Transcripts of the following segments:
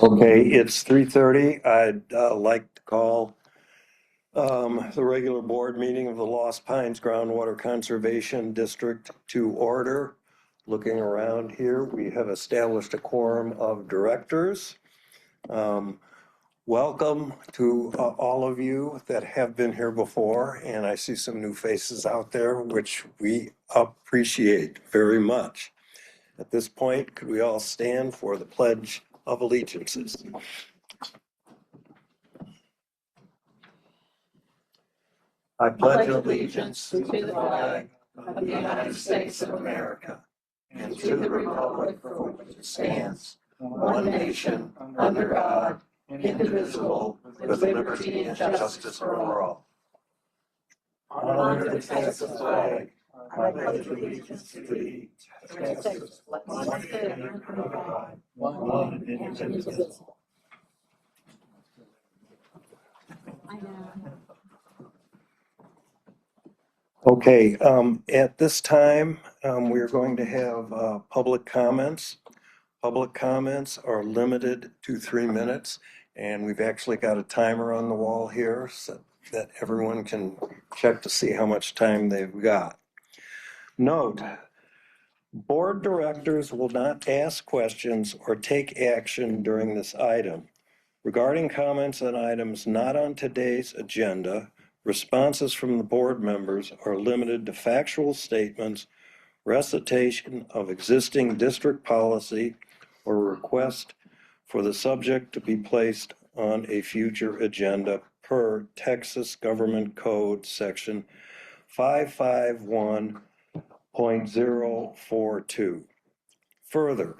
Okay, it's 3:30. I'd like to call the regular board meeting of the Lost Pines Groundwater Conservation District to order. Looking around here, we have established a quorum of directors. Welcome to all of you that have been here before, and I see some new faces out there, which we appreciate very much. At this point, could we all stand for the Pledge of Allegiances? I pledge allegiance to the flag of the United States of America and to the republic for which it stands, one nation, under God, indivisible, with liberty and justice for all. Honor the Texas flag. I pledge allegiance to thee, Texas, one state under God, one and indivisible. I know. Okay, at this time, we're going to have public comments. Public comments are limited to 3 minutes, and we've actually got a timer on the wall here so that everyone can check to see how much time they've got. Note, board directors will not ask questions or take action during this item. Regarding comments on items not on today's agenda, responses from the board members are limited to factual statements, recitation of existing district policy, or request for the subject to be placed on a future agenda per Texas Government Code Section 551.042. Further,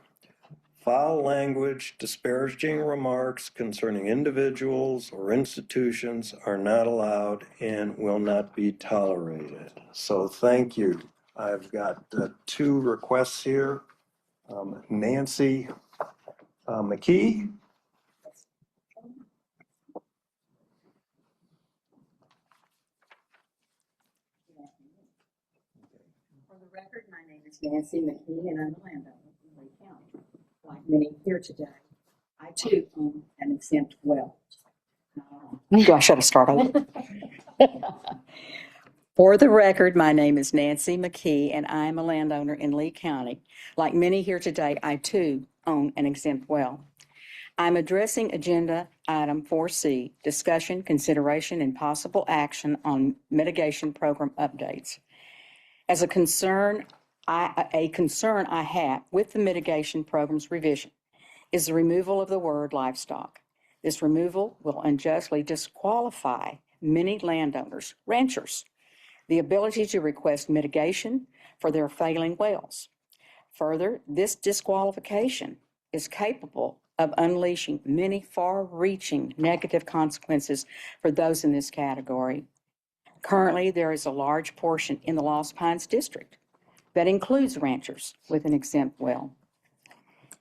foul language, disparaging remarks concerning individuals or institutions are not allowed and will not be tolerated. So thank you. I've got 2 requests here. Nancy McKee. For the record, my name is Nancy McKee and I'm a landowner in Lee County. Like many here today, I too own an exempt well. I should have started. For the record, my name is Nancy McKee and I am a landowner in Lee County. Like many here today, I too own an exempt well. I'm addressing agenda item 4C, discussion, consideration, and possible action on mitigation program updates. As a concern I have with the mitigation program's revision is the removal of the word livestock. This removal will unjustly disqualify many landowners, ranchers, the ability to request mitigation for their failing wells. Further, this disqualification is capable of unleashing many far-reaching negative consequences for those in this category. Currently, there is a large portion in the Lost Pines District that includes ranchers with an exempt well.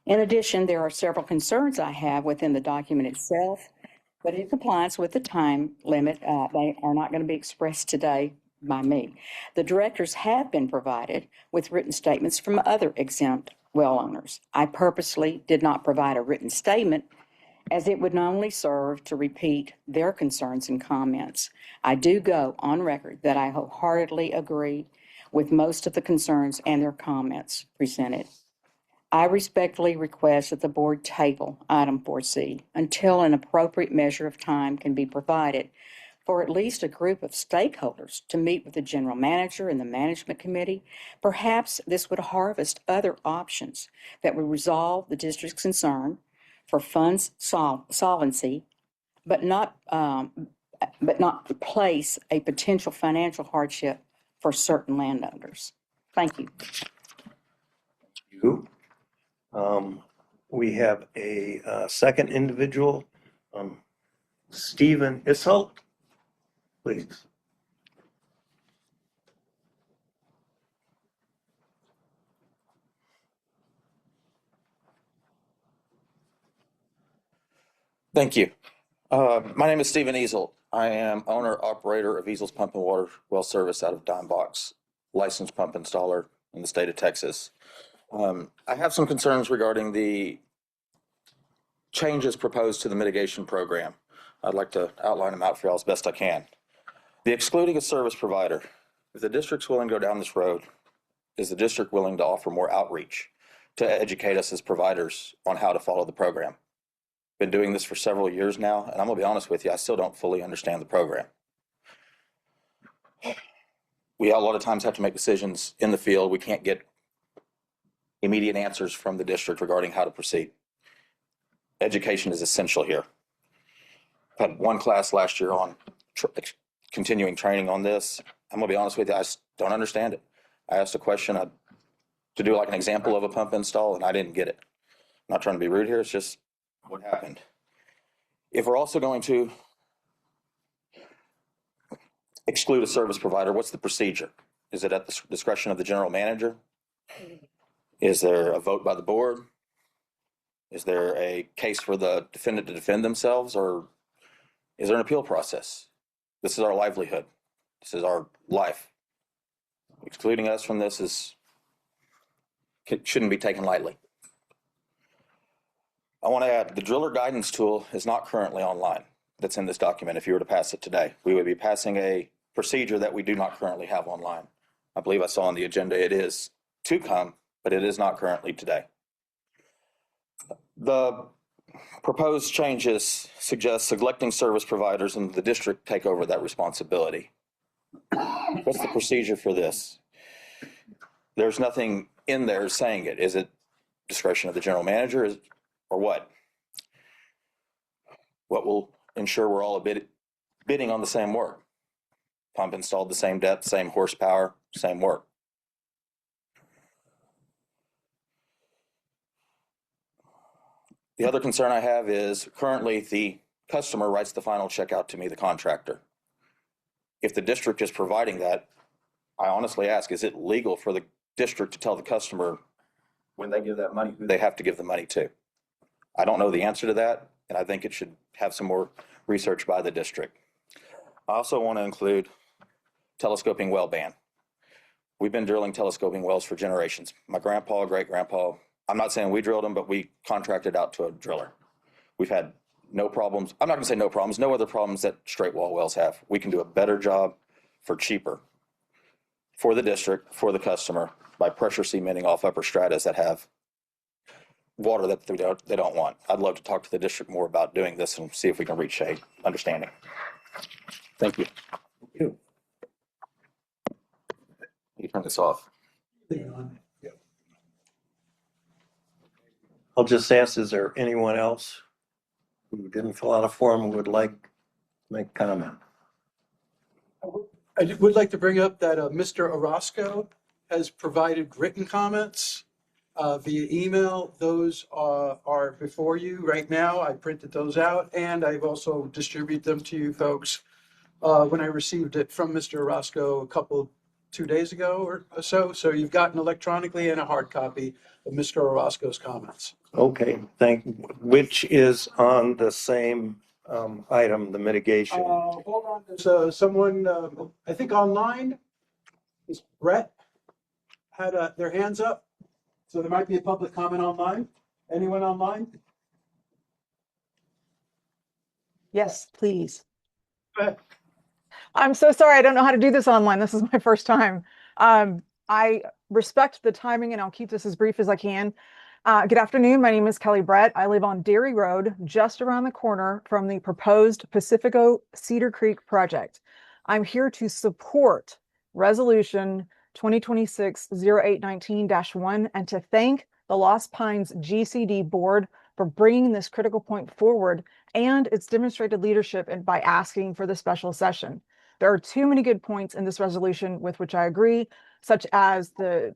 In addition, there are several concerns I have within the document itself, but in compliance with the time limit, they are not going to be expressed today by me. The directors have been provided with written statements from other exempt well owners. I purposely did not provide a written statement as it would not only serve to repeat their concerns and comments. I do go on record that I wholeheartedly agree with most of the concerns and their comments presented. I respectfully request that the board table item 4C until an appropriate measure of time can be provided for at least a group of stakeholders to meet with the general manager and the management committee. Perhaps this would harvest other options that would resolve the district's concern for funds solvency, but not place a potential financial hardship for certain landowners. Thank you. Thank you. We have a second individual, Stephen Isselt, please. Thank you. My name is Stephen Easel. I am owner-operator of Easel's Pump and Water Well Service out of Dime Box, licensed pump installer in the state of Texas. I have some concerns regarding the changes proposed to the mitigation program. I'd like to outline them out for y'all as best I can. The excluding a service provider. If the district's willing to go down this road, is the district willing to offer more outreach to educate us as providers on how to follow the program? Been doing this for several years now, and I'm gonna be honest with you, I still don't fully understand the program. We a lot of times have to make decisions in the field. We can't get immediate answers from the district regarding how to proceed. Education is essential here. I had one class last year on continuing training on this. I'm gonna be honest with you, I don't understand it. I asked a question to do like an example of a pump install, and I didn't get it. I'm not trying to be rude here, it's just what happened. If we're also going to exclude a service provider, what's the procedure? Is it at the discretion of the general manager? Is there a vote by the board? Is there a case for the defendant to defend themselves, or is there an appeal process? This is our livelihood. This is our life. Excluding us from this shouldn't be taken lightly. I want to add, the driller guidance tool is not currently online. That's in this document. If you were to pass it today, we would be passing a procedure that we do not currently have online. I believe I saw on the agenda it is to come, but it is not currently today. The proposed changes suggest selecting service providers and the district take over that responsibility. What's the procedure for this? There's nothing in there saying it. Is it discretion of the general manager or what? What will ensure we're all bidding on the same work? Pump installed the same depth, same horsepower, same work. The other concern I have is currently the customer writes the final check out to me, the contractor. If the district is providing that, I honestly ask, is it legal for the district to tell the customer when they give that money who they have to give the money to? I don't know the answer to that, and I think it should have some more research by the district. I also want to include telescoping well ban. We've been drilling telescoping wells for generations. My grandpa, great-grandpa, I'm not saying we drilled them, but we contracted out to a driller. We've had no problems. I'm not gonna say no problems, no other problems that straight wall wells have. We can do a better job for cheaper for the district, for the customer, by pressure cementing off upper stratas that have water that they don't want. I'd love to talk to the district more about doing this and see if we can reach a understanding. Thank you. Thank you. You turn this off. I'll just ask, is there anyone else who didn't fill out a form and would like to make a comment? I would like to bring up that Mr. Orozco has provided written comments via email. Those are before you right now. I printed those out, and I've also distributed them to you folks when I received it from Mr. Orozco 2 days ago or so. So you've gotten electronically and a hard copy of Mr. Orozco's comments. Okay, which is on the same item, the mitigation. Hold on, there's someone, I think online, is Brett had their hands up. So there might be a public comment online. Anyone online? Yes, please. Go ahead. I'm so sorry. I don't know how to do this online. This is my first time. I respect the timing and I'll keep this as brief as I can. Good afternoon. My name is Kelly Brett. I live on Dairy Road, just around the corner from the proposed Pacifico Cedar Creek project. I'm here to support Resolution 2026-0819-1 and to thank the Lost Pines GCD board for bringing this critical point forward and its demonstrated leadership by asking for the special session. There are too many good points in this resolution with which I agree, such as the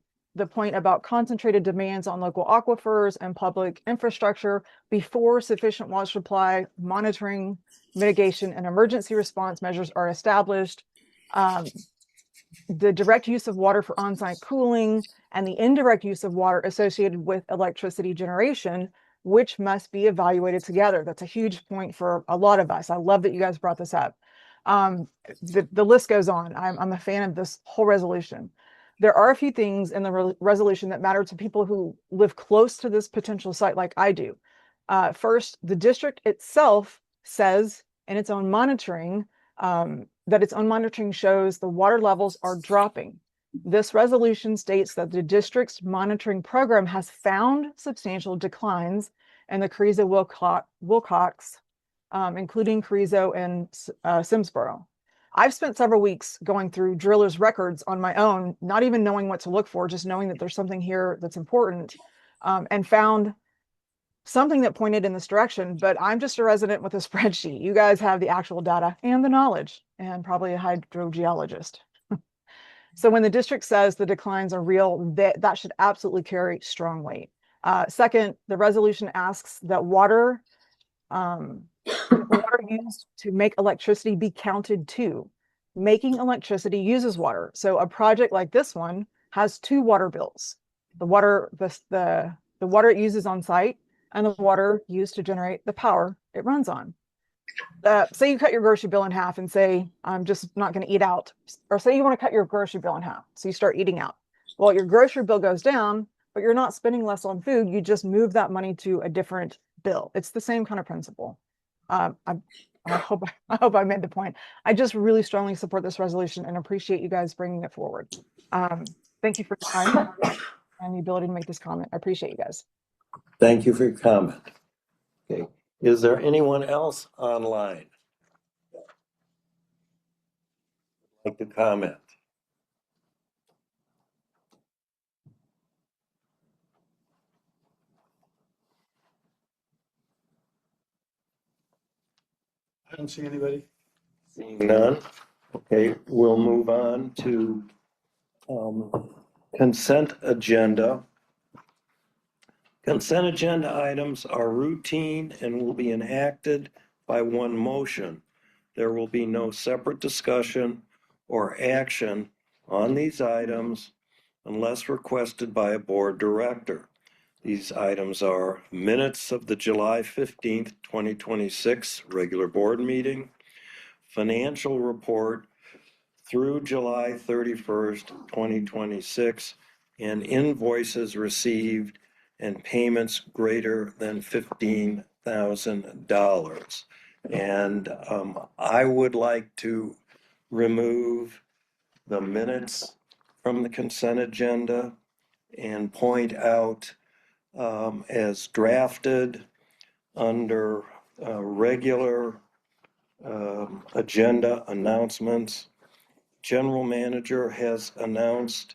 point about concentrated demands on local aquifers and public infrastructure before sufficient water supply, monitoring, mitigation, and emergency response measures are established. The direct use of water for on-site cooling and the indirect use of water associated with electricity generation, which must be evaluated together. That's a huge point for a lot of us. I love that you guys brought this up. The list goes on. I'm a fan of this whole resolution. There are a few things in the resolution that matter to people who live close to this potential site like I do. First, the district itself says in its own monitoring that its own monitoring shows the water levels are dropping. This resolution states that the district's monitoring program has found substantial declines in the Carrizo-Wilcox, including Carrizo and Simsboro. I've spent several weeks going through drillers' records on my own, not even knowing what to look for, just knowing that there's something here that's important, and found something that pointed in this direction. But I'm just a resident with a spreadsheet. You guys have the actual data and the knowledge, and probably a hydrogeologist. So when the district says the declines are real, that should absolutely carry strong weight. Second, the resolution asks that water used to make electricity be counted too. Making electricity uses water. So a project like this one has two water bills. The water it uses on site and the water used to generate the power it runs on. Say you cut your grocery bill in half and say, I'm just not going to eat out. Or say you want to cut your grocery bill in half. So you start eating out. Well, your grocery bill goes down, but you're not spending less on food. You just move that money to a different bill. It's the same kind of principle. I hope I made the point. I just really strongly support this resolution and appreciate you guys bringing it forward. Thank you for your time and the ability to make this comment. I appreciate you guys. Thank you for your comment. Okay. Is there anyone else online like to comment? I don't see anybody. Seeing none. Okay, we'll move on to consent agenda. Consent agenda items are routine and will be enacted by one motion. There will be no separate discussion or action on these items unless requested by a board director. These items are minutes of the July 15th, 2026 regular board meeting, financial report through July 31st, 2026, and invoices received and payments greater than $15,000. And I would like to remove the minutes from the consent agenda and point out as drafted under regular agenda announcements. General manager has announced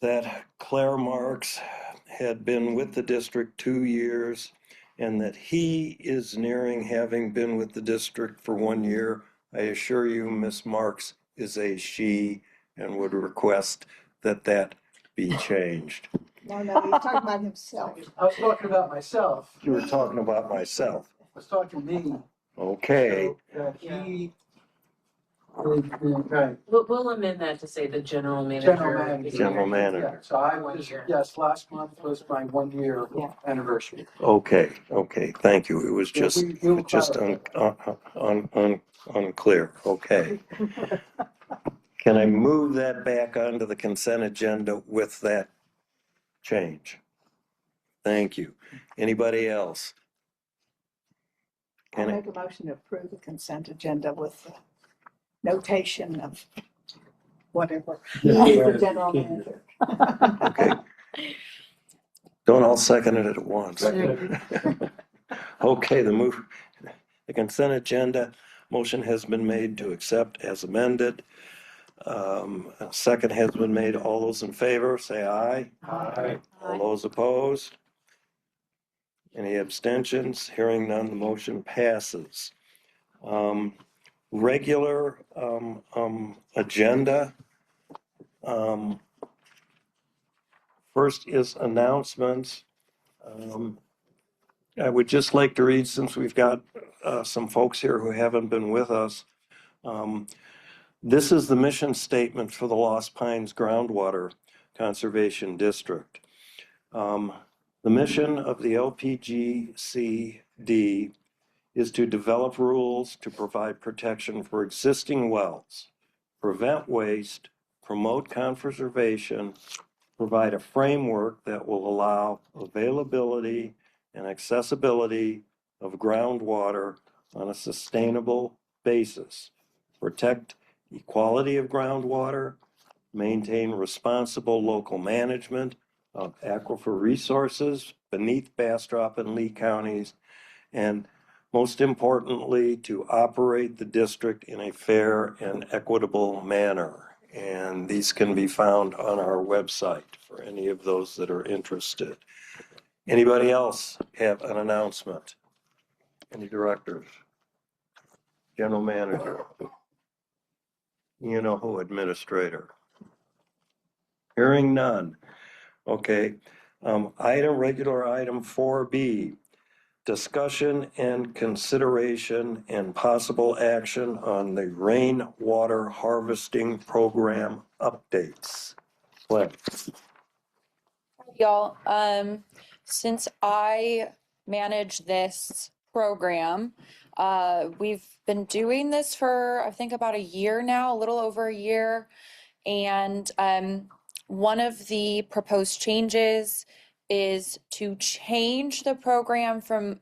that Claire Marks had been with the district 2 years and that he is nearing having been with the district for 1 year. I assure you, Ms. Marks is a she and would request that that be changed. No, he's talking about himself. I was talking about myself. You were talking about myself. I was talking me. Okay. So, he, right, We'll amend that to say the general manager. General manager. Yeah, so I was, 1 year. yes, last month was my 1 year Yeah. anniversary. Okay, thank you. It was Yeah, just, we will just clarify. unclear. Okay. Can I move that back onto the consent agenda with that change? Thank you. Anybody else? I'll Can I, make a motion to approve the consent agenda with the notation of whatever. He is the general manager. okay. Don't all second it at once. Okay, the consent agenda motion has been made to accept as amended. A second has been made. All those in favor, say aye. Aye. All those opposed? Any abstentions? Hearing none, the motion passes. Regular agenda. First is announcements. I would just like to read, since we've got some folks here who haven't been with us. This is the mission statement for the Lost Pines Groundwater Conservation District. The mission of the LPGCD is to develop rules to provide protection for existing wells, prevent waste, promote conservation, provide a framework that will allow availability and accessibility of groundwater on a sustainable basis, protect equality of groundwater, maintain responsible local management of aquifer resources beneath Bastrop and Lee counties, and most importantly, to operate the district in a fair and equitable manner. And these can be found on our website for any of those that are interested. Anybody else have an announcement? Any directors? General manager? You know who, administrator? Hearing none. Okay. Regular item 4B, discussion and consideration and possible action on the rainwater harvesting program updates. Glenn. Y'all, since I manage this program, we've been doing this for, I think, about a year now, a little over a year. And one of the proposed changes is to change the program from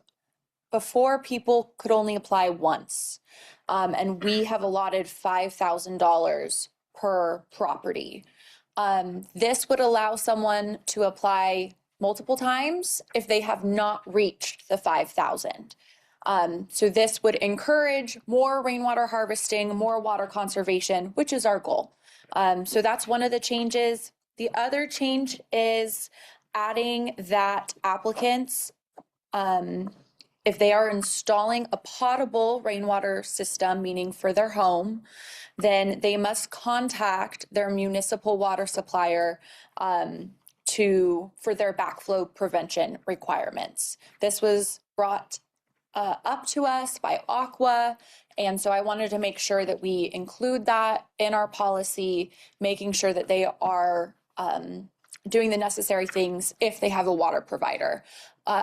before people could only apply once. And we have allotted $5,000 per property. This would allow someone to apply multiple times if they have not reached the 5,000. So this would encourage more rainwater harvesting, more water conservation, which is our goal. So that's one of the changes. The other change is adding that applicants, if they are installing a potable rainwater system, meaning for their home, then they must contact their municipal water supplier for their backflow prevention requirements. This was brought up to us by Aqua, and so I wanted to make sure that we include that in our policy, making sure that they are doing the necessary things if they have a water provider.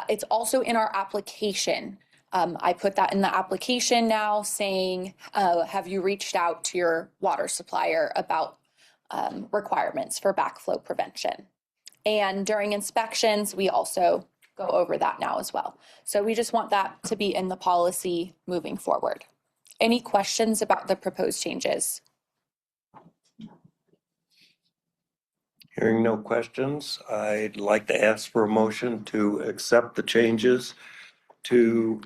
It's also in our application. I put that in the application now saying, have you reached out to your water supplier about requirements for backflow prevention? And during inspections, we also go over that now as well. So we just want that to be in the policy moving forward. Any questions about the proposed changes? Hearing no questions, I'd like to ask for a motion to accept the changes to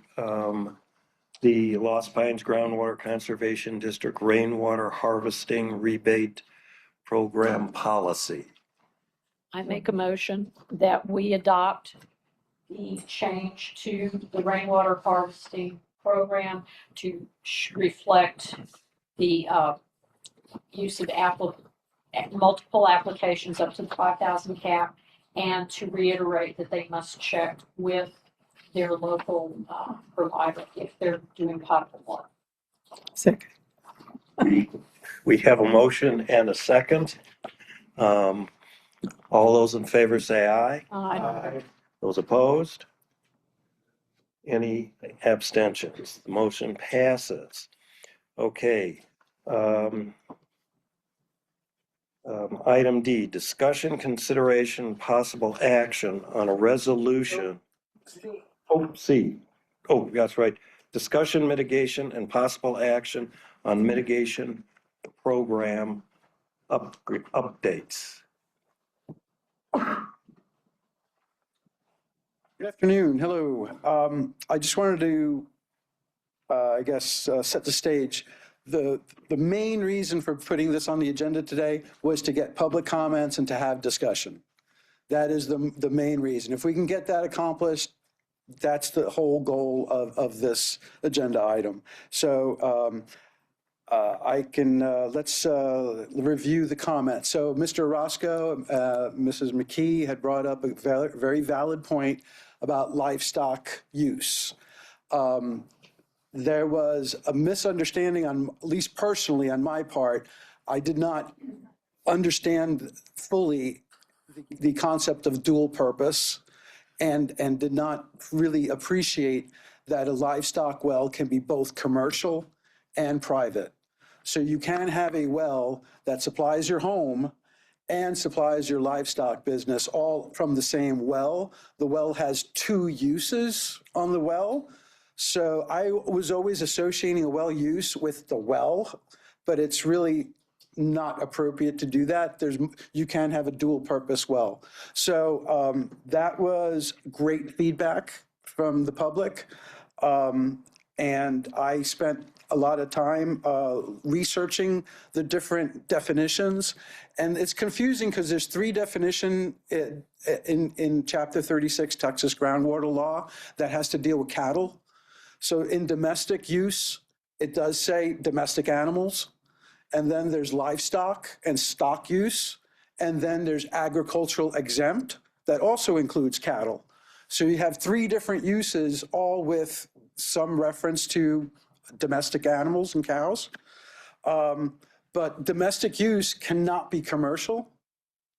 the Lost Pines Groundwater Conservation District Rainwater Harvesting Rebate Program Policy. I make a motion that we adopt the change to the rainwater harvesting program to reflect the use of multiple applications up to the 5,000 cap, and to reiterate that they must check with their local provider if they're doing potable water. Second. We have a motion and a second. All those in favor say aye. Aye. Those opposed? Any abstentions? The motion passes. Okay. Item D, discussion, consideration, possible action on a resolution. C. Oh, that's right. Discussion, mitigation, and possible action on mitigation program updates. Good afternoon. Hello. I just wanted to, set the stage. The main reason for putting this on the agenda today was to get public comments and to have discussion. That is the main reason. If we can get that accomplished, that's the whole goal of this agenda item. So let's review the comments. So Mr. Roscoe, Mrs. McKee had brought up a very valid point about livestock use. There was a misunderstanding, at least personally on my part. I did not understand fully the concept of dual purpose, and did not really appreciate that a livestock well can be both commercial and private. So you can have a well that supplies your home and supplies your livestock business all from the same well. The well has two uses on the well. So I was always associating a well use with the well, but it's really not appropriate to do that. You can have a dual purpose well. So that was great feedback from the public. And I spent a lot of time researching the different definitions. And it's confusing because there's three definitions in Chapter 36 Texas Groundwater Law that has to deal with cattle. So in domestic use, it does say domestic animals. And then there's livestock and stock use. And then there's agricultural exempt that also includes cattle. So you have three different uses, all with some reference to domestic animals and cows. But domestic use cannot be commercial.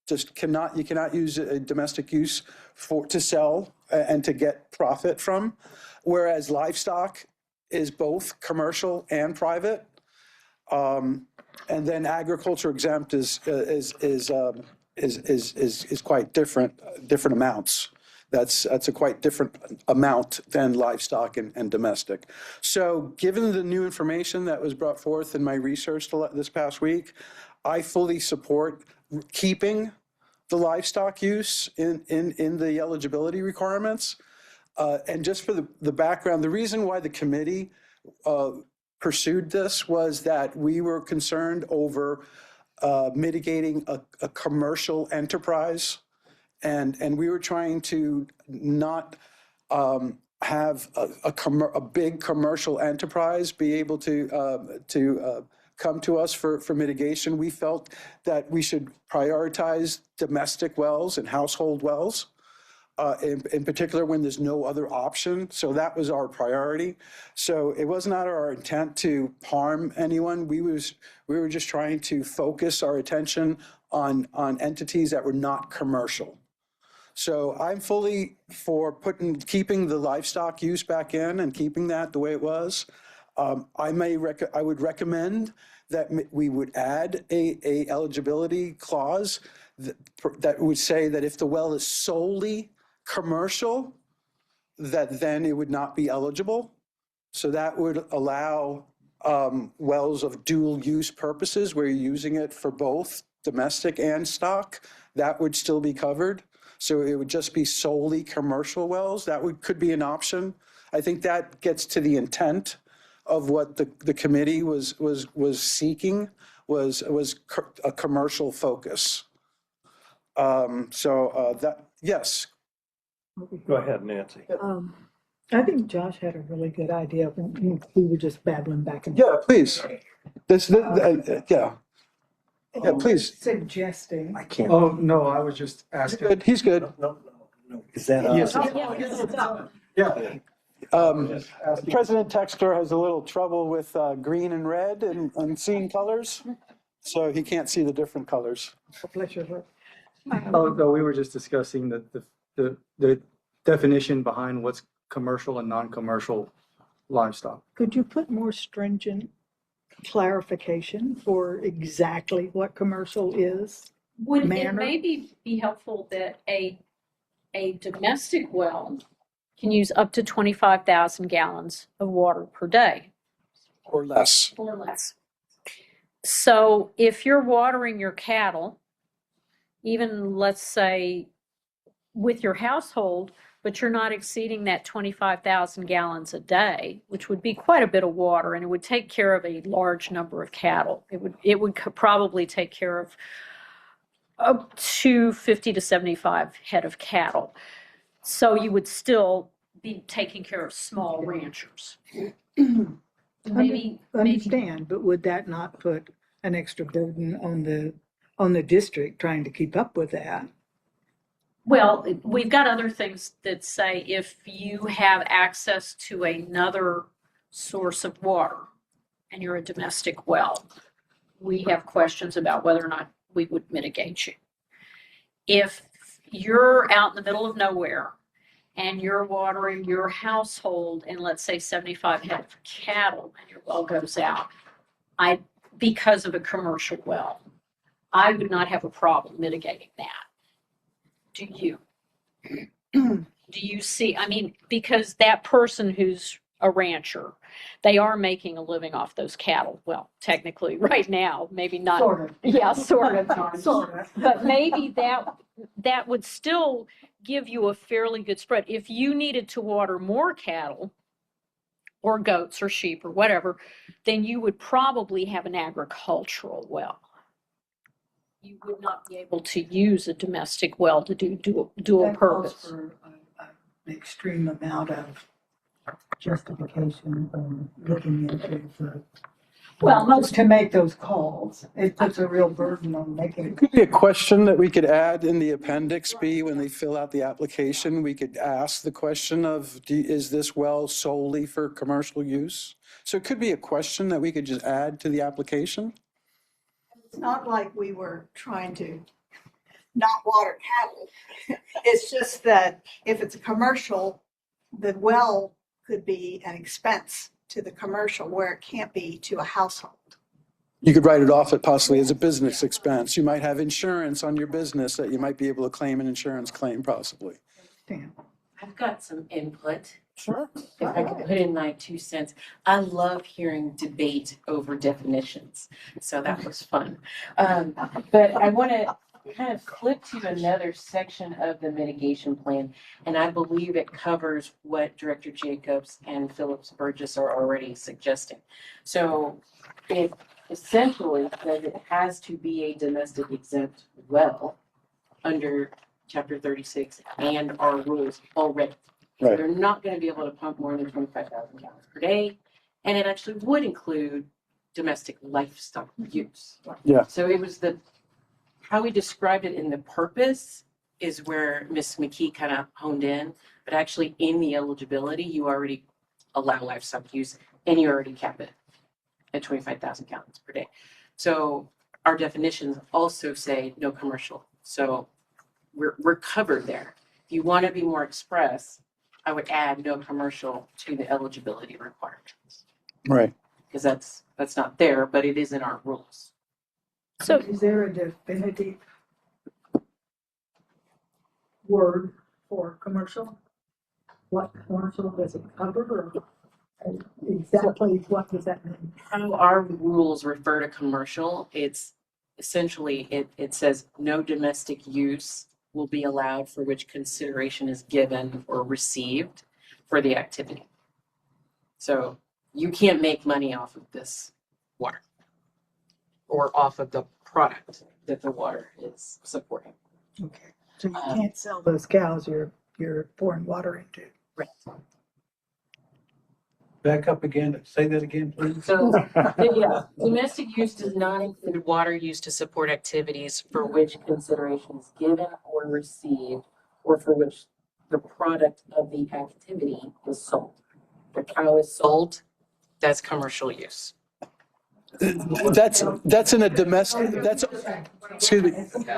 You cannot use a domestic use to sell and to get profit from. Whereas livestock is both commercial and private. And then agriculture exempt is quite different amounts. That's a quite different amount than livestock and domestic. So given the new information that was brought forth in my research this past week, I fully support keeping the livestock use in the eligibility requirements. And just for the background, the reason why the committee pursued this was that we were concerned over mitigating a commercial enterprise. And we were trying to not have a big commercial enterprise be able to come to us for mitigation. We felt that we should prioritize domestic wells and household wells, in particular when there's no other option. So that was our priority. So it was not our intent to harm anyone. We were just trying to focus our attention on entities that were not commercial. So I'm fully for keeping the livestock use back in and keeping that the way it was. I would recommend that we would add a eligibility clause that would say that if the well is solely commercial, that then it would not be eligible. So that would allow wells of dual use purposes where you're using it for both domestic and stock. That would still be covered. So it would just be solely commercial wells. That could be an option. I think that gets to the intent of what the committee was seeking was a commercial focus. Yes. Go ahead, Nancy. I think Josh had a really good idea. We were just babbling back and Yeah, please. Yeah. Yeah, please. suggesting. I can't. Oh, no, I was just asking. Good. He's good. No. Is that on? Yes. Yeah. President Textor has a little trouble with green and red and seeing colors, so he can't see the different colors. Bless your heart. Oh, no, we were just discussing the definition behind what's commercial and non-commercial livestock. Could you put more stringent clarification for exactly what commercial is? Would it Manner? maybe be helpful that a domestic well can use up to 25,000 gallons of water per day Or less. or less? So if you're watering your cattle, even let's say with your household, but you're not exceeding that 25,000 gallons a day, which would be quite a bit of water, and it would take care of a large number of cattle. It would probably take care of up to 50 to 75 head of cattle. So you would still be taking care of small ranchers. Maybe Understand, but would that not put an extra burden on the district trying to keep up with that? Well, we've got other things that say if you have access to another source of water and you're a domestic well, we have questions about whether or not we would mitigate you. If you're out in the middle of nowhere and you're watering your household and let's say 75 head of cattle and your well goes out, because of a commercial well, I would not have a problem mitigating that. Do you? Do you see, I mean, because that person who's a rancher, they are making a living off those cattle. Well, technically, right now, maybe not. Sort of. Yeah, sort of. Sort of. But maybe that would still give you a fairly good spread. If you needed to water more cattle or goats or sheep or whatever, then you would probably have an agricultural well. You would not be able to use a domestic well to do dual That calls purpose. for an extreme amount of justification or looking into the. Well, most To make those calls, it puts a real burden on making. Could be a question that we could add in the appendix B when they fill out the application. We could ask the question of, is this well solely for commercial use? So it could be a question that we could just add to the application. It's not like we were trying to not water cattle. It's just that if it's a commercial, the well could be an expense to the commercial where it can't be to a household. You could write it off possibly as a business expense. You might have insurance on your business that you might be able to claim an insurance claim possibly. I've got some input. Sure. If I could put in my 2 cents. I love hearing debate over definitions. So that was fun. But I want to kind of flip to another section of the mitigation plan. And I believe it covers what Director Jacobs and Phillips Burgess are already suggesting. So it essentially says it has to be a domestic exempt well under Chapter 36 and our rules already. Right. They're not going to be able to pump more than 25,000 gallons per day. And it actually would include domestic livestock use. Yeah. So it was how we described it in the purpose is where Ms. McKee kind of honed in, but actually in the eligibility, you already allow livestock use and you already cap it at 25,000 gallons per day. So our definitions also say no commercial. So we're covered there. If you want to be more express, I would add no commercial to the eligibility requirements. Right. Because that's not there, but it is in our rules. So is there a definitive word for commercial? What commercial does it cover or exactly what does that mean? How our rules refer to commercial, it's essentially, it says no domestic use will be allowed for which consideration is given or received for the activity. So you can't make money off of this water or off of the product that the water is supporting. Okay, so you can't sell those cows you're pouring water into. Right. Back up again, say that again, please. So, yeah, domestic use does not include water used to support activities for which consideration is given or received, or for which the product of the activity is sold. The cow is sold, that's commercial use. That's in a domestic, excuse me,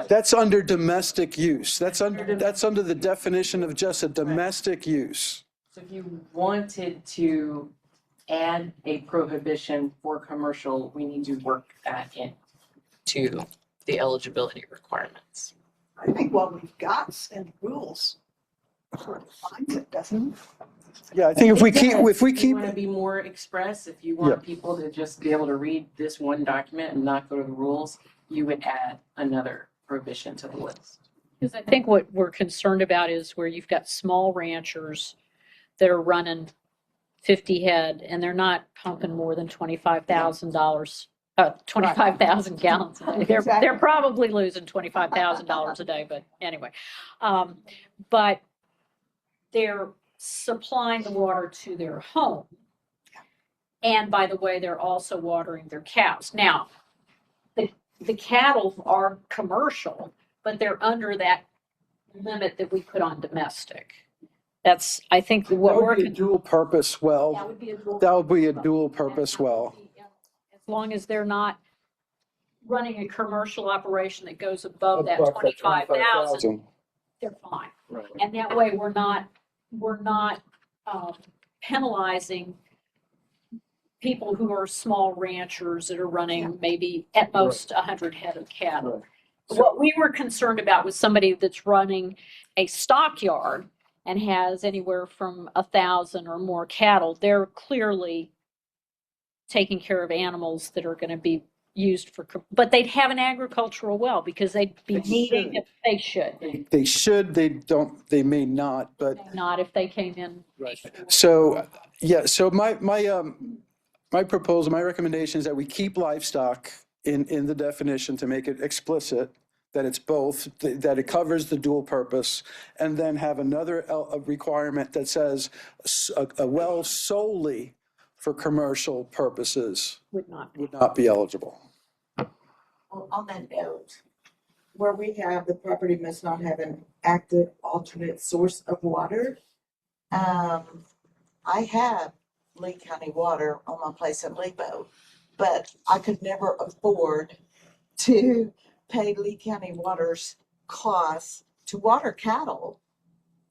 that's under domestic use. That's under the definition of just a domestic use. So if you wanted to add a prohibition for commercial, we need to work that in to the eligibility requirements. I think what we've got in the rules sort of defines it, doesn't it? Yeah, I think if we keep, If you want to be more express, if you want people to just be able to read this one document and not go to the rules, you would add another prohibition to the list. Because I think what we're concerned about is where you've got small ranchers that are running 50 head and they're not pumping more than $25,000, 25,000 gallons a day. They're probably losing $25,000 a day, but anyway. But they're supplying the water to their home. And by the way, they're also watering their cows. Now, the cattle are commercial, but they're under that limit that we put on domestic. That's, I think, what That we're. would be a dual purpose well. That would be a dual. That would be a dual purpose well. As long as they're not running a commercial operation that goes above that 25,000, they're fine. Right. And that way we're not penalizing people who are small ranchers that are running maybe at most 100 head of cattle. What we were concerned about was somebody that's running a stockyard and has anywhere from 1,000 or more cattle. They're clearly taking care of animals that are going to be used for, but they'd have an agricultural well because they'd be needing it. They should. They should, they don't, they may not, but. Not if they came in. So, yeah, so my proposal, my recommendation is that we keep livestock in the definition to make it explicit, that it's both, that it covers the dual purpose, and then have another requirement that says a well solely for commercial purposes Would not. would not be eligible. Well, on that note, where we have the property must not have an active alternate source of water. I have Lee County water on my place in Lebo, but I could never afford to pay Lee County water's costs to water cattle.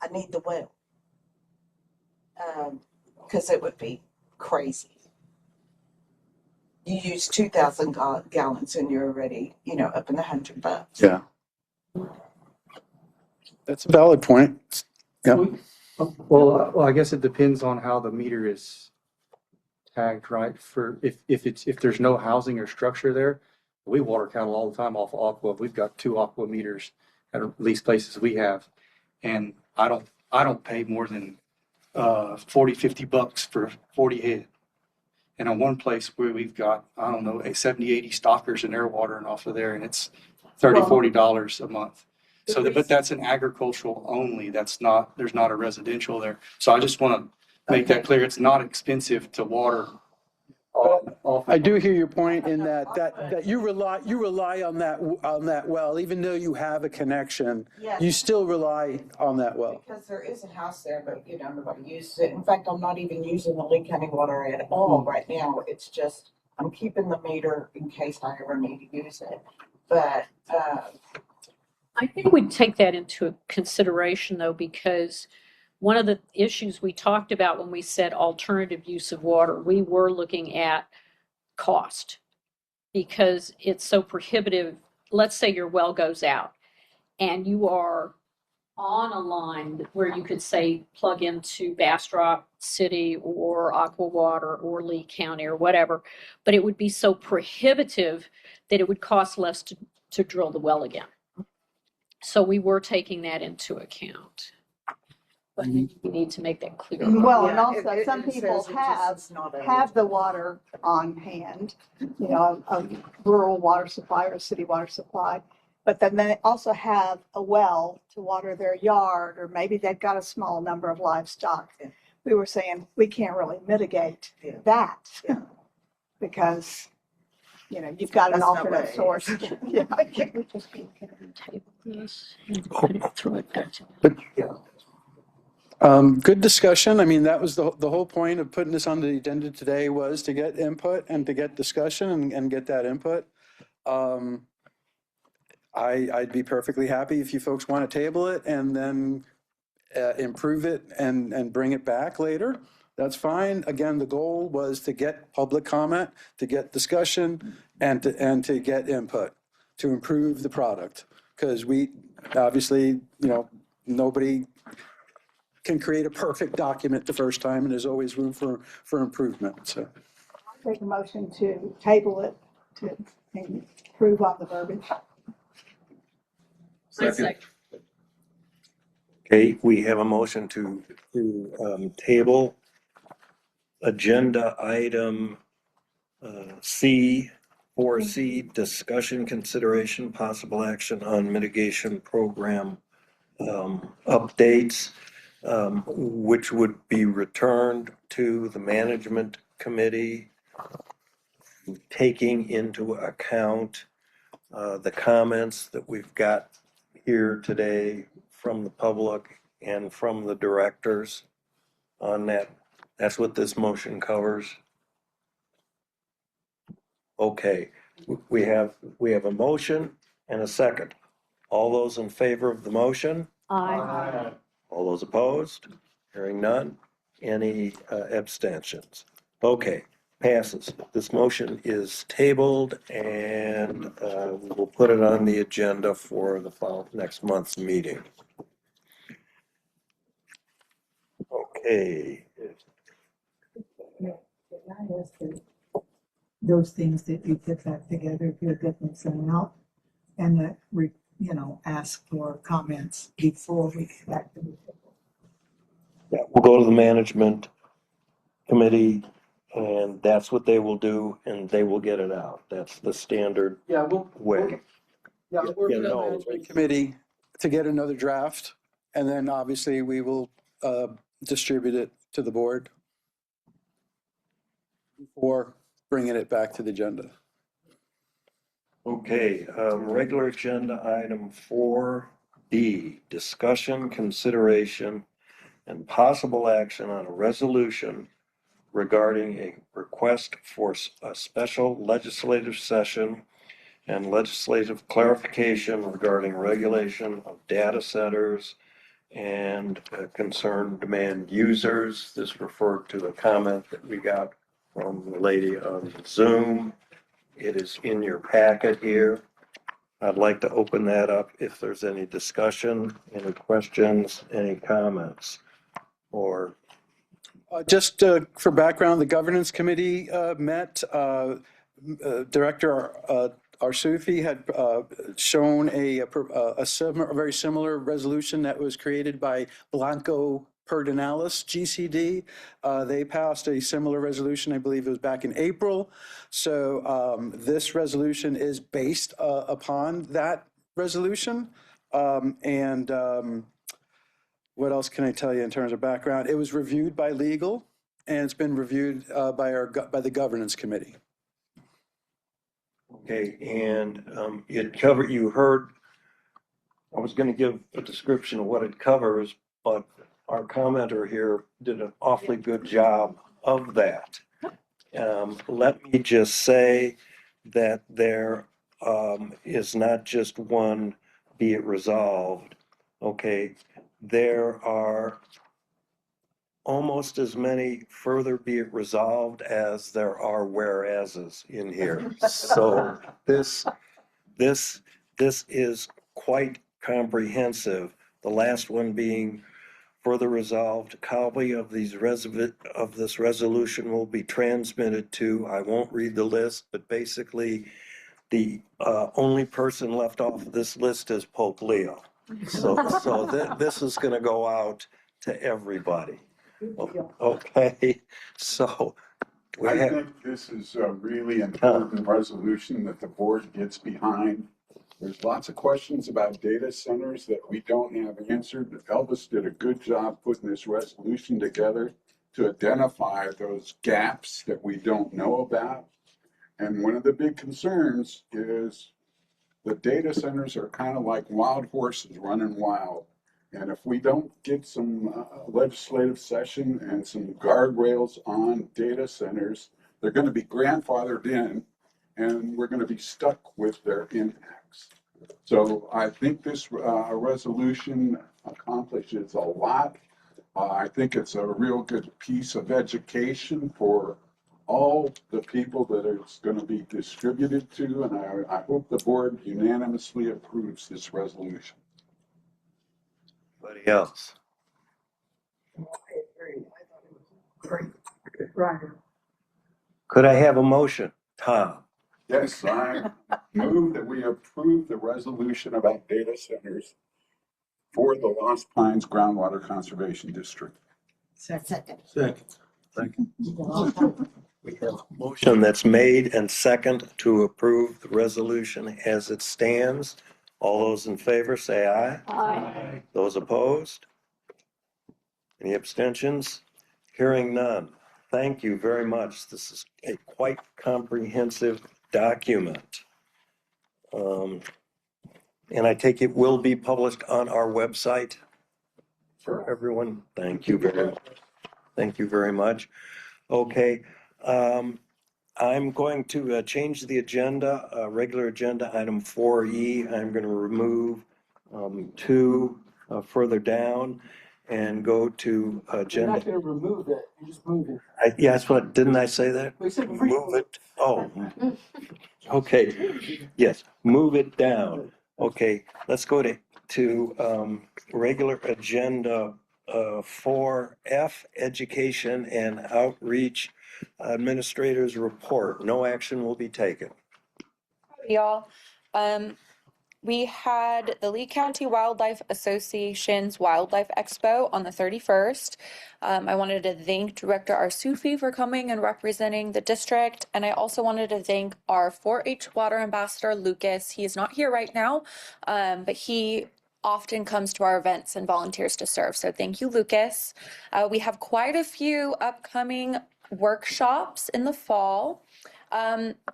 I need the well. Because it would be crazy. You use 2,000 gallons and you're already, up in the $100. Yeah. That's a valid point. Yeah. Well, I guess it depends on how the meter is tagged, right? For if there's no housing or structure there, we water cattle all the time off of Aqua. We've got 2 Aqua meters at least places we have. And I don't pay more than $40-50 for 40 head. And on one place where we've got, I don't know, 70-80 stockers and they're watering off of there, and it's $30-40 a month. So, but that's an agricultural only. There's not a residential there. So I just want to make that clear. It's not expensive to water. I do hear your point in that you rely on that well, even though you have a connection, Yes. you still rely on that well. Because there is a house there, but nobody uses it. In fact, I'm not even using the Lee County water at all right now. It's just, I'm keeping the meter in case I ever need to use it. But, I think we'd take that into consideration though, because one of the issues we talked about when we said alternative use of water, we were looking at cost because it's so prohibitive. Let's say your well goes out and you are on a line where you could say plug into Bastrop City or Aqua Water or Lee County or whatever, but it would be so prohibitive that it would cost less to drill the well again. So we were taking that into account. But we need to make that clear. Well, and Yeah, also some people have the water on hand, a rural water supply or a city water supply. But then they also have a well to water their yard, or maybe they've got a small number of livestock. We were saying we can't really mitigate that because, you've got an That's no alternate way. source. Yeah. Good discussion. I mean, that was the whole point of putting this on the agenda today, was to get input and to get discussion and get that input. I'd be perfectly happy if you folks want to table it and then improve it and bring it back later. That's fine. Again, the goal was to get public comment, to get discussion, and to get input to improve the product. Because we obviously, nobody can create a perfect document the first time, and there's always room for improvement. So, Take a motion to table it to improve on the verbiage. Second. Okay, we have a motion to table agenda item C, 4C, discussion, consideration, possible action on mitigation program updates, which would be returned to the management committee, taking into account the comments that we've got here today from the public and from the directors on that. That's what this motion covers. Okay, we have a motion and a second. All those in favor of the motion? Aye. All those opposed? Hearing none. Any abstentions? Okay, Passes. This motion is tabled and we'll put it on the agenda for the next month's meeting. Okay. Those things that you put back together, if you're getting some out, and that we, ask for comments before we get back to the table. Yeah, we'll go to the management committee and that's what they will do and they will get it out. That's the standard Yeah, way. yeah, we'll work Yeah, with the no. management committee to get another draft. And then obviously we will distribute it to the board before bringing it back to the agenda. Okay, regular agenda item 4D, discussion, consideration, and possible action on a resolution regarding a request for a special legislative session and legislative clarification regarding regulation of data centers and concerned demand users. This referred to a comment that we got from the lady on Zoom. It is in your packet here. I'd like to open that up if there's any discussion, any questions, any comments, or Just for background, the governance committee met. Director Arsufi had shown a very similar resolution that was created by Blanco Perdinalis GCD. They passed a similar resolution, I believe it was back in April. So this resolution is based upon that resolution. What else can I tell you in terms of background? It was reviewed by legal and it's been reviewed by the governance committee. okay, and you heard, I was going to give a description of what it covers, but our commenter here did an awfully good job of that. Let me just say that there is not just one be it resolved, okay? There are almost as many further be it resolved as there are whereases in here. So this is quite comprehensive. The last one being further resolved, a copy of this resolution will be transmitted to, I won't read the list, but basically the only person left off of this list is Pope Leo. So this is going to go out to everybody. Okay, so I think this is a really important resolution that the board gets behind. There's lots of questions about data centers that we don't have answered. Elvis did a good job putting this resolution together to identify those gaps that we don't know about. And one of the big concerns is the data centers are kind of like wild horses running wild. And if we don't get some legislative session and some guardrails on data centers, they're going to be grandfathered in and we're going to be stuck with their impacts. So I think this resolution accomplishes a lot. I think it's a real good piece of education for all the people that it's going to be distributed to. And I hope the board unanimously approves this resolution. Anybody else? Could I have a motion? Tom? Yes, I move that we approve the resolution about data centers for the Lost Pines Groundwater Conservation District. Second. We have a motion that's made and second to approve the resolution as it stands. All those in favor say aye. Aye. Those opposed? Any abstentions? Hearing none. Thank you very much. This is a quite comprehensive document. And I take it will be published on our website for everyone. Thank you very much. Thank you very much. Okay. I'm going to change the agenda, regular agenda item 4E. I'm going to remove 2 further down. and go to You're not agenda. gonna remove it, you're just moving. Yeah, that's what, didn't I say that? We said Move it. Oh, okay. Yes, move it down. Okay, let's go to regular agenda 4F, education and outreach administrators report. No action will be taken. Y'all. We had the Lee County Wildlife Association's Wildlife Expo on the 31st. I wanted to thank Director Arsufi for coming and representing the district. And I also wanted to thank our 4-H Water Ambassador, Lucas. He is not here right now, but he often comes to our events and volunteers to serve. So thank you, Lucas. We have quite a few upcoming workshops in the fall.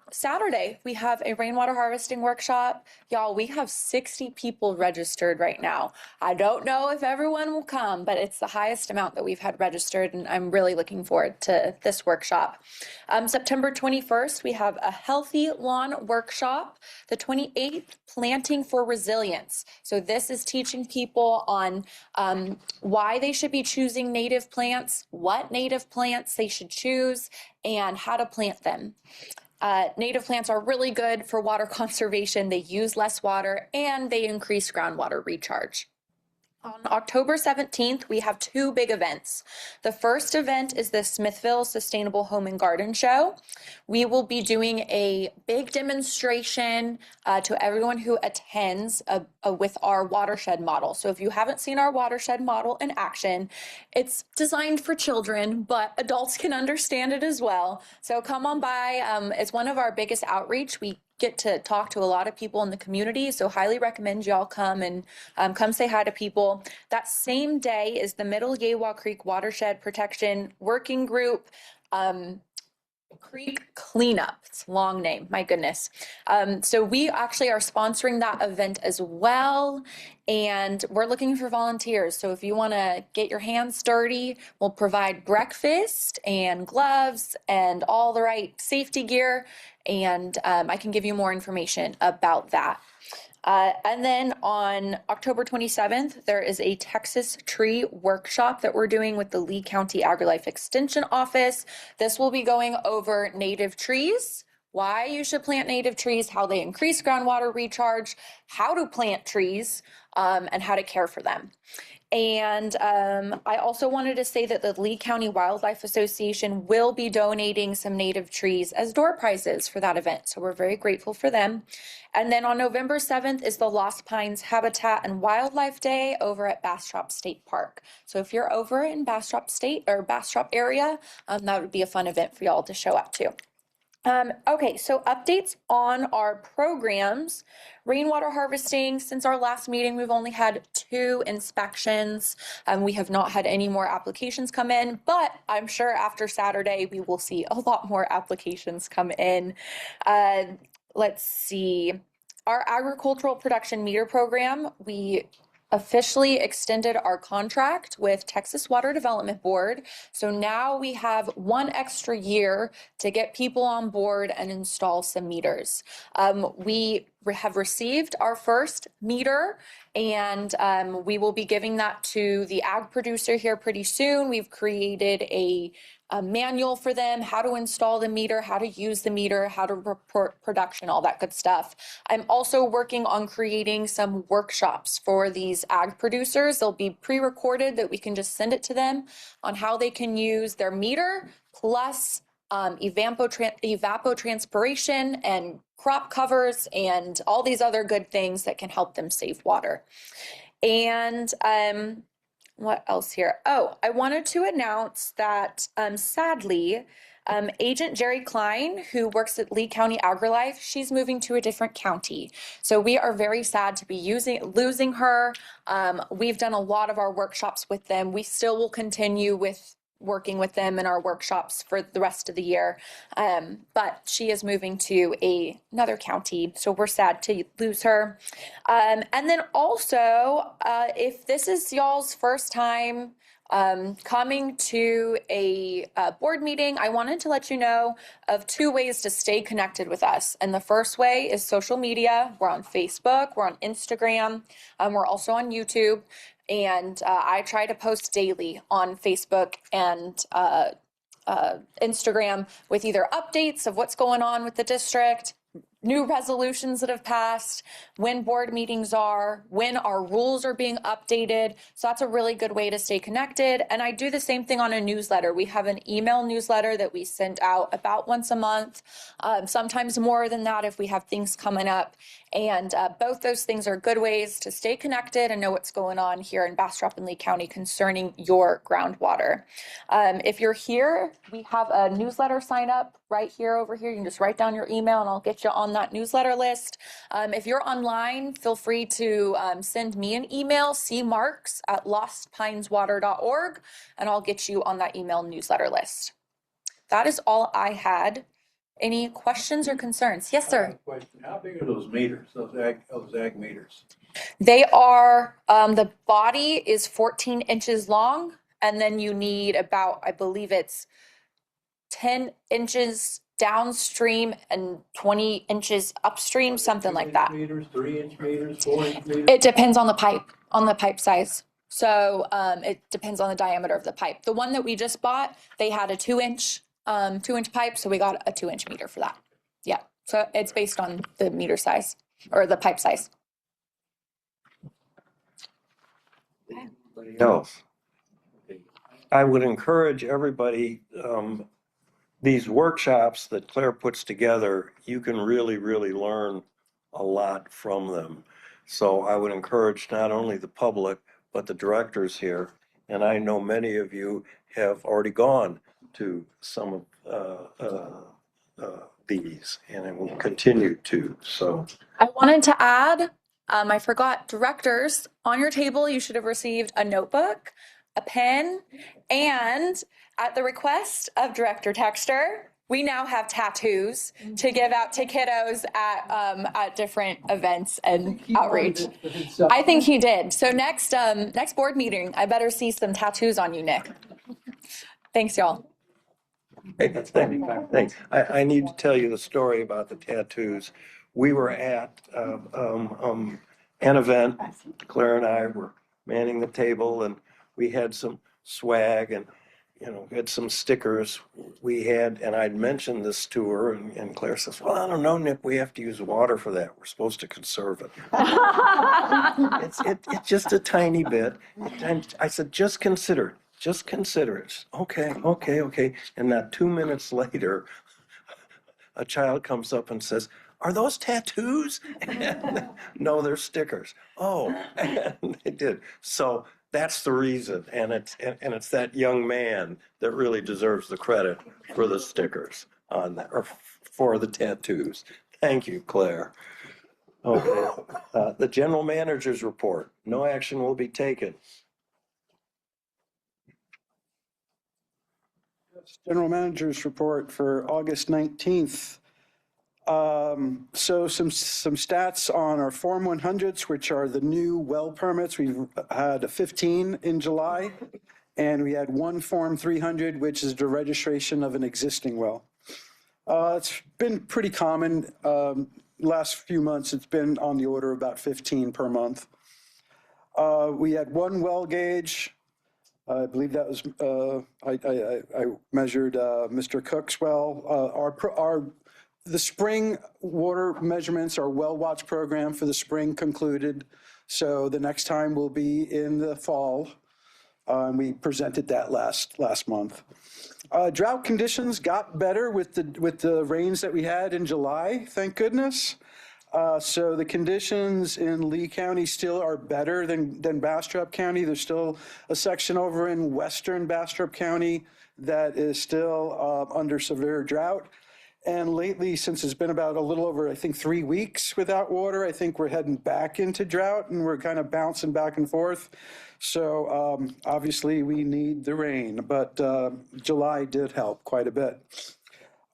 Saturday, we have a rainwater harvesting workshop. Y'all, we have 60 people registered right now. I don't know if everyone will come, but it's the highest amount that we've had registered, and I'm really looking forward to this workshop. September 21st, we have a healthy lawn workshop. The 28th, planting for resilience. So this is teaching people on why they should be choosing native plants, what native plants they should choose, and how to plant them. Native plants are really good for water conservation. They use less water and they increase groundwater recharge. On October 17th, we have two big events. The first event is the Smithville Sustainable Home and Garden Show. We will be doing a big demonstration to everyone who attends with our watershed model. So if you haven't seen our watershed model in action, it's designed for children, but adults can understand it as well. So come on by. It's one of our biggest outreach. We get to talk to a lot of people in the community, so highly recommend y'all come and come say hi to people. That same day is the Middle Yewa Creek Watershed Protection Working Group Creek Cleanup. It's a long name, my goodness. So we actually are sponsoring that event as well, and we're looking for volunteers. So if you want to get your hands dirty, we'll provide breakfast and gloves and all the right safety gear, and I can give you more information about that. And then on October 27th, there is a Texas tree workshop that we're doing with the Lee County AgriLife Extension Office. This will be going over native trees, why you should plant native trees, how they increase groundwater recharge, how to plant trees, and how to care for them. And I also wanted to say that the Lee County Wildlife Association will be donating some native trees as door prizes for that event. So we're very grateful for them. And then on November 7th is the Lost Pines Habitat and Wildlife Day over at Bastrop State Park. So if you're over in Bastrop State or Bastrop area, that would be a fun event for y'all to show up to. Okay, so updates on our programs. Rainwater harvesting, since our last meeting, we've only had 2 inspections. We have not had any more applications come in, but I'm sure after Saturday, we will see a lot more applications come in. Let's see. Our agricultural production meter program, we officially extended our contract with Texas Water Development Board. So now we have 1 extra year to get people on board and install some meters. We have received our first meter, and we will be giving that to the ag producer here pretty soon. We've created a manual for them, how to install the meter, how to use the meter, how to report production, all that good stuff. I'm also working on creating some workshops for these ag producers. They'll be pre-recorded that we can just send it to them on how they can use their meter plus evapotranspiration and crop covers and all these other good things that can help them save water. And what else here? Oh, I wanted to announce that sadly, Agent Jerry Klein, who works at Lee County AgriLife, she's moving to a different county. So we are very sad to be losing her. We've done a lot of our workshops with them. We still will continue with working with them in our workshops for the rest of the year. But she is moving to another county, so we're sad to lose her. And then also, if this is y'all's first time coming to a board meeting, I wanted to let you know of 2 ways to stay connected with us. And the first way is social media. We're on Facebook, we're on Instagram, we're also on YouTube. And I try to post daily on Facebook and Instagram with either updates of what's going on with the district, new resolutions that have passed, when board meetings are, when our rules are being updated. So that's a really good way to stay connected. And I do the same thing on a newsletter. We have an email newsletter that we send out about once a month, sometimes more than that if we have things coming up. And both those things are good ways to stay connected and know what's going on here in Bastrop and Lee County concerning your groundwater. If you're here, we have a newsletter sign up right here over here. You can just write down your email and I'll get you on that newsletter list. If you're online, feel free to send me an email, cmarks@lostpineswater.org, and I'll get you on that email newsletter list. That is all I had. Any questions or concerns? Yes, sir. Question, how big are those meters, those ag meters? They are, the body is 14 inches long, and then you need about, I believe it's 10 inches downstream and 20 inches upstream, something like that. Meters, 3-inch meters, 4-inch meters? It depends on the pipe size. So it depends on the diameter of the pipe. The one that we just bought, they had a 2-inch pipe, so we got a 2-inch meter for that. Yeah, so it's based on the meter size or the pipe size. Else. I would encourage everybody, these workshops that Claire puts together, you can really, really learn a lot from them. So I would encourage not only the public, but the directors here. And I know many of you have already gone to some of these and will continue to. So I wanted to add, I forgot, directors, on your table, you should have received a notebook, a pen, and at the request of Director Texter, we now have tattoos to give out to kiddos at different events and outreach. I think he did. So next board meeting, I better see some tattoos on you, Nick. Thanks, y'all. hey, thanks. I need to tell you the story about the tattoos. We were at an event. Claire and I were manning the table, and we had some swag and, we had some stickers we had, and I'd mentioned this to her, and Claire says, well, I don't know, Nick, we have to use water for that. We're supposed to conserve it. It's just a tiny bit. And I said, just consider it. Okay. And now 2 minutes later, a child comes up and says, are those tattoos? No, they're stickers. Oh, and they did. So that's the reason. And it's that young man that really deserves the credit for the stickers on that, or for the tattoos. Thank you, Claire. Okay. The general manager's report. No action will be taken. General manager's report for August 19th. So some stats on our Form 100s, which are the new well permits. We've had 15 in July, and we had one Form 300, which is the registration of an existing well. It's been pretty common. Last few months, it's been on the order of about 15 per month. We had one well gauge. I believe that was, I measured Mr. Cook's well. The spring water measurements, our well watch program for the spring concluded. So the next time will be in the fall. We presented that last month. Drought conditions got better with the rains that we had in July, thank goodness. So the conditions in Lee County still are better than Bastrop County. There's still a section over in western Bastrop County that is still under severe drought. And lately, since it's been about a little over, I think, 3 weeks without water, I think we're heading back into drought and we're kind of bouncing back and forth. So obviously we need the rain, but July did help quite a bit.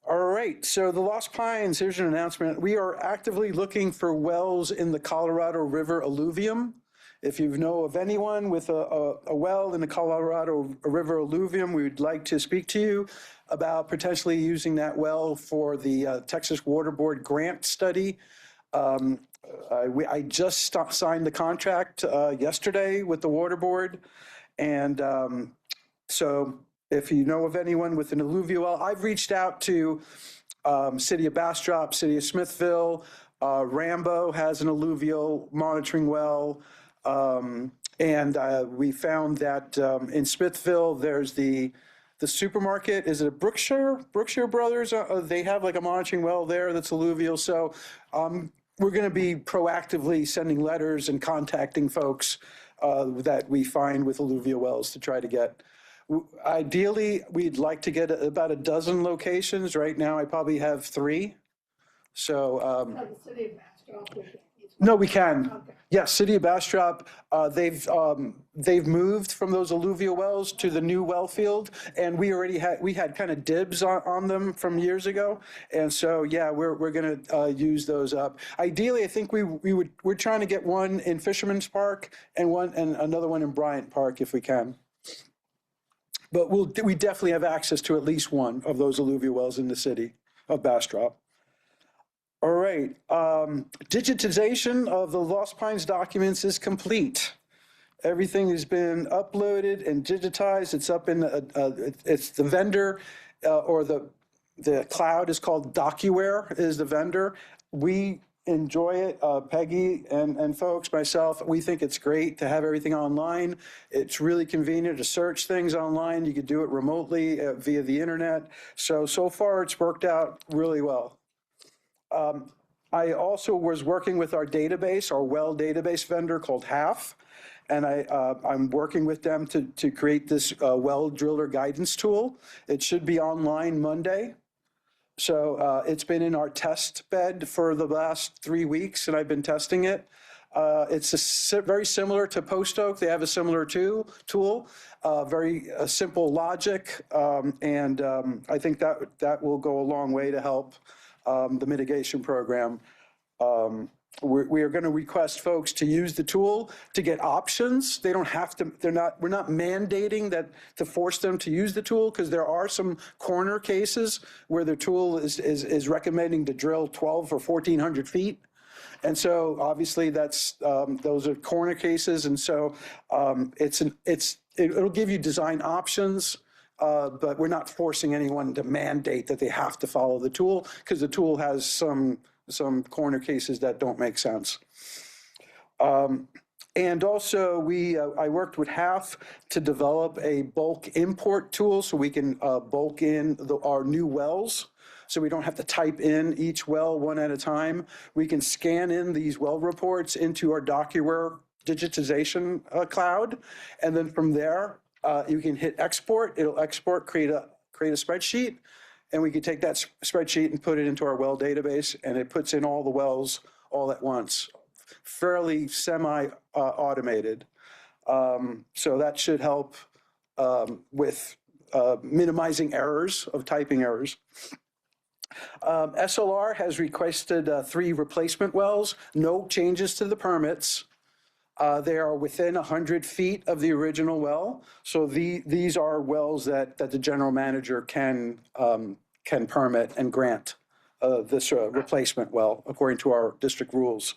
All right, so the Lost Pines, here's an announcement. We are actively looking for wells in the Colorado River alluvium. If you know of anyone with a well in the Colorado River alluvium, we would like to speak to you about potentially using that well for the Texas Water Board grant study. I just signed the contract yesterday with the water board. And so if you know of anyone with an alluvial well, I've reached out to City of Bastrop, City of Smithville. Rambo has an alluvial monitoring well. And we found that in Smithville, there's the supermarket. Is it Brookshire Brothers? They have like a monitoring well there that's alluvial. So we're going to be proactively sending letters and contacting folks that we find with alluvial wells to try to get. Ideally, we'd like to get about a dozen locations. Right now, I probably have 3. So no, we can. Yes, City of Bastrop, they've moved from those alluvial wells to the new well field, and we had kind of dibs on them from years ago, and so yeah, we're going to use those up. Ideally, I think we're trying to get one in Fisherman's Park and another one in Bryant Park if we can. But we definitely have access to at least one of those alluvial wells in the city of Bastrop. All right, digitization of the Lost Pines documents is complete. Everything has been uploaded and digitized. It's up in it's the vendor or the cloud is called DocuWare is the vendor. We enjoy it, Peggy and folks, myself, we think it's great to have everything online. It's really convenient to search things online. You could do it remotely via the internet. So far it's worked out really well. I also was working with our database, our well database vendor called HAF, and I'm working with them to create this well driller guidance tool. It should be online Monday. So it's been in our test bed for the last 3 weeks, and I've been testing it. It's very similar to Post Oak. They have a similar tool, very simple logic, and I think that will go a long way to help the mitigation program. We are going to request folks to use the tool to get options. They don't have to, we're not mandating that to force them to use the tool, because there are some corner cases where the tool is recommending to drill 12 or 1,400 feet. And so obviously those are corner cases. And so it'll give you design options, but we're not forcing anyone to mandate that they have to follow the tool, because the tool has some corner cases that don't make sense. And also I worked with HAF to develop a bulk import tool so we can bulk in our new wells. So we don't have to type in each well one at a time. We can scan in these well reports into our DocuWare digitization cloud. And then from there, you can hit export. It'll export, create a spreadsheet. And we can take that spreadsheet and put it into our well database, and it puts in all the wells all at once. Fairly semi-automated. So that should help with minimizing errors of typing errors. SLR has requested 3 replacement wells, no changes to the permits. They are within 100 feet of the original well. So these are wells that the general manager can permit and grant this replacement well, according to our district rules.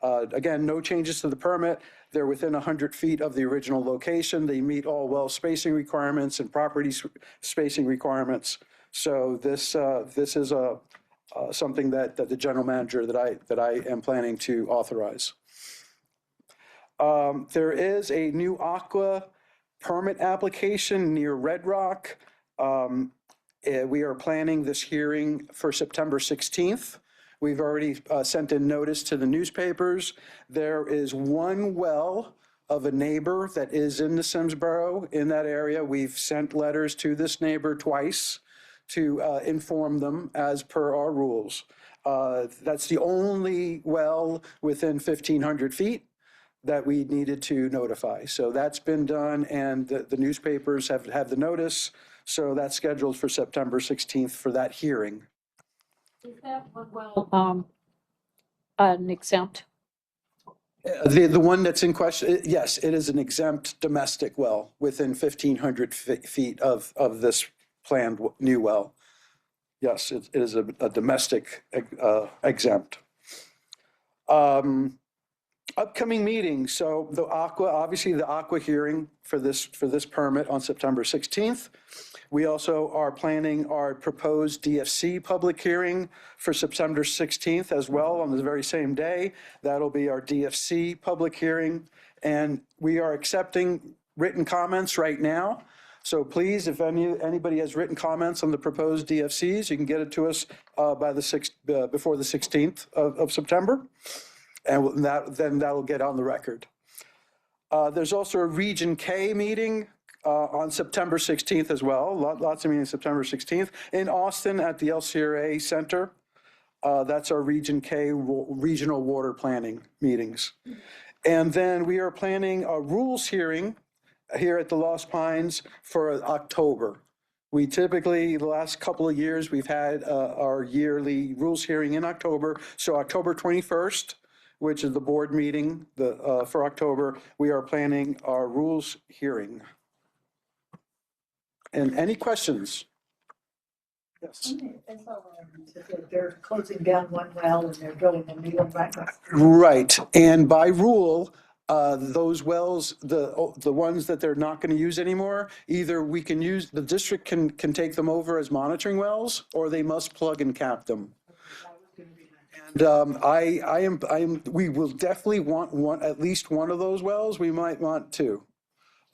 Again, no changes to the permit. They're within 100 feet of the original location. They meet all well spacing requirements and property spacing requirements. So this is something that the general manager that I am planning to authorize. There is a new aqua permit application near Red Rock. We are planning this hearing for September 16th. We've already sent a notice to the newspapers. There is one well of a neighbor that is in the Simsboro in that area. We've sent letters to this neighbor twice to inform them as per our rules. That's the only well within 1,500 feet that we needed to notify. So that's been done, and the newspapers have the notice. So that's scheduled for September 16th for that hearing. Is that one well an exempt? The one that's in question, yes, it is an exempt domestic well within 1,500 feet of this planned new well. Yes, it is a domestic exempt. Upcoming meetings, so obviously the Aqua hearing for this permit on September 16th. We also are planning our proposed DFC public hearing for September 16th as well on the very same day. That'll be our DFC public hearing. And we are accepting written comments right now. So please, if anybody has written comments on the proposed DFCs, you can get it to us by before the 16th of September. And then that'll get on the record. There's also a Region K meeting on September 16th as well. Lots of meetings September 16th in Austin at the LCRA Center. That's our Region K regional water planning meetings. And then we are planning a rules hearing here at the Lost Pines for October. We typically, the last couple of years, we've had our yearly rules hearing in October. So October 21st, which is the board meeting for October, we are planning our rules hearing. And any questions? Yes. They're closing down one well and they're drilling a new one right now. Right, and by rule, those wells, the ones that they're not going to use anymore, either we can use, the district can take them over as monitoring wells, or they must plug and cap them. And we will definitely want at least one of those wells. We might want two.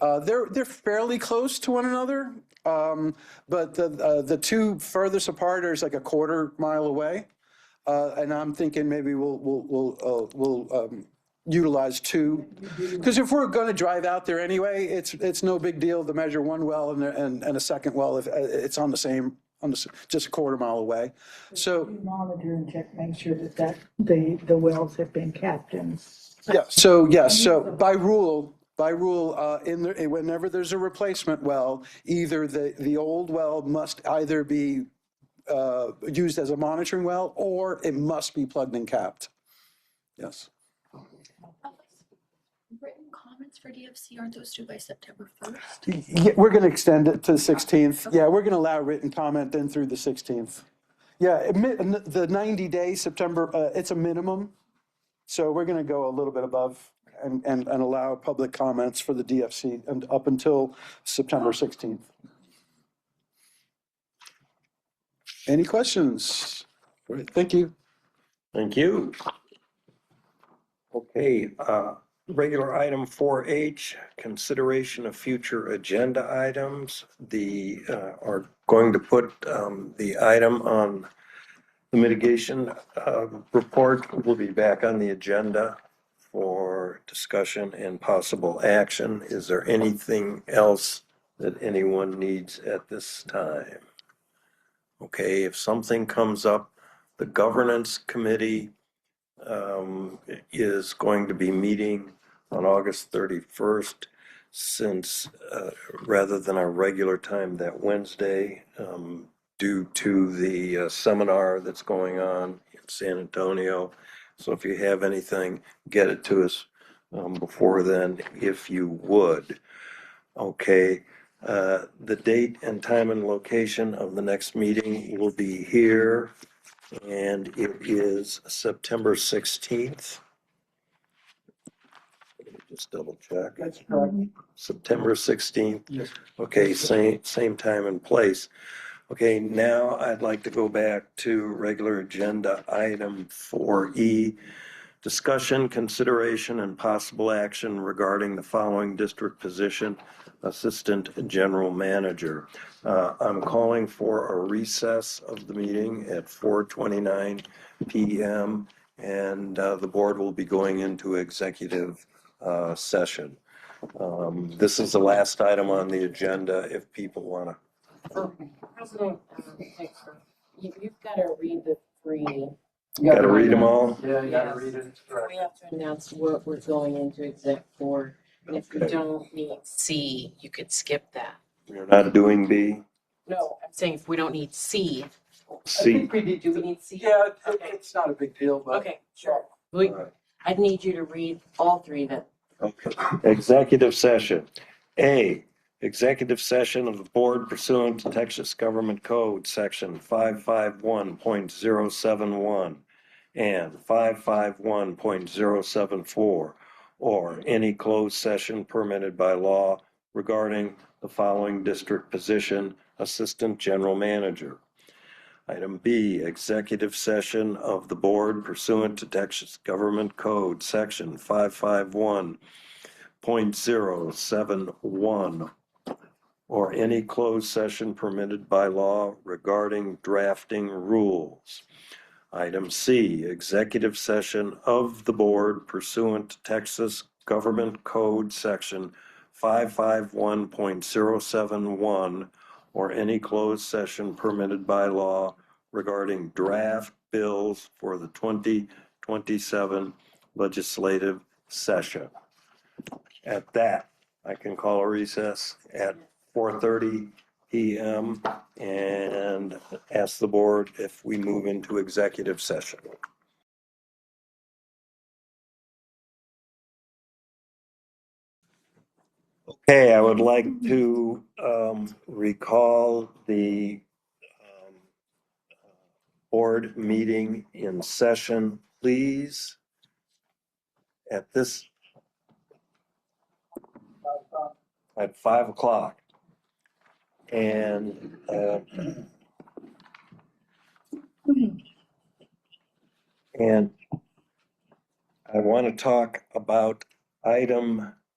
They're fairly close to one another, but the two furthest apart are like a quarter mile away. And I'm thinking maybe we'll utilize two, because if we're going to drive out there anyway, it's no big deal to measure one well and a second well if it's on the same. Just a quarter mile away. So Monitor and check, make sure that the wells have been capped and. yeah. So by rule, whenever there's a replacement well, either the old well must either be used as a monitoring well, or it must be plugged and capped. Yes. Written comments for DFC, aren't those due by September 1st? Yeah, we're going to extend it to the 16th. Yeah, we're going to allow written comment then through the 16th. Yeah, the 90-day September, it's a minimum. So we're going to go a little bit above and allow public comments for the DFC and up until September 16th. Any questions? Great, thank you. Thank you. Okay, regular item 4H, consideration of future agenda items. Are going to put the item on the mitigation report will be back on the agenda for discussion and possible action. Is there anything else that anyone needs at this time? Okay, if something comes up, the governance committee is going to be meeting on August 31st, since rather than our regular time that Wednesday, due to the seminar that's going on in San Antonio. So if you have anything, get it to us before then, if you would. Okay, the date and time and location of the next meeting will be here, and it is September 16th. Let me just double check. That's correct. September 16th. Yes. Okay, same time and place. Okay, now I'd like to go back to regular agenda item 4E. Discussion, consideration, and possible action regarding the following district position, Assistant General Manager. I'm calling for a recess of the meeting at 4:29 p.m. and the board will be going into executive session. This is the last item on the agenda if people want to. President, you've got to read the three. Got to read them all? Yeah, you gotta read it. We have to announce what we're going into exec for. And if you don't need C, you could skip that. We're not doing B? No, I'm saying if we don't need C. C. Do we need C? Yeah, Okay. it's not a big deal, but. Okay, sure. All right. I'd need you to read all three then. Okay. Executive session. A, executive session of the board pursuant to Texas Government Code, section 551.071. and 551.074, or any closed session permitted by law regarding the following district position, Assistant General Manager. Item B, executive session of the board pursuant to Texas Government Code, Section 551.071, or any closed session permitted by law regarding drafting rules. Item C, executive session of the board pursuant to Texas Government Code Section 551.071, or any closed session permitted by law regarding draft bills for the 2027 legislative session. At that, I can call a recess at 4:30 PM and ask the board if we move into executive session. Okay, I would like to recall the board meeting in session, please. At 5 o'clock. And I want to talk about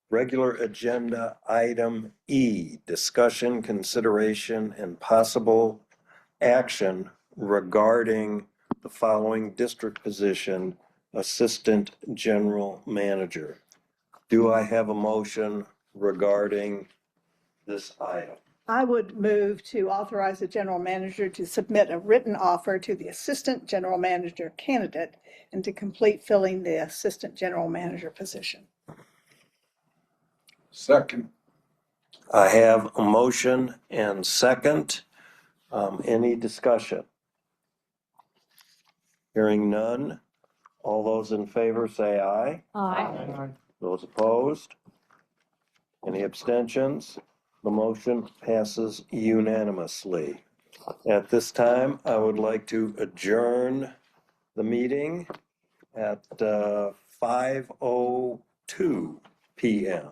regular agenda item E, discussion, consideration, and possible action regarding the following district position, Assistant General Manager. Do I have a motion regarding this item? I would move to authorize the general manager to submit a written offer to the assistant general manager candidate and to complete filling the assistant general manager position. Second. I have a motion and second. Any discussion? Hearing none. All those in favor say aye. Aye. Those opposed? Any abstentions? The motion passes unanimously. At this time, I would like to adjourn the meeting at 5:02 PM.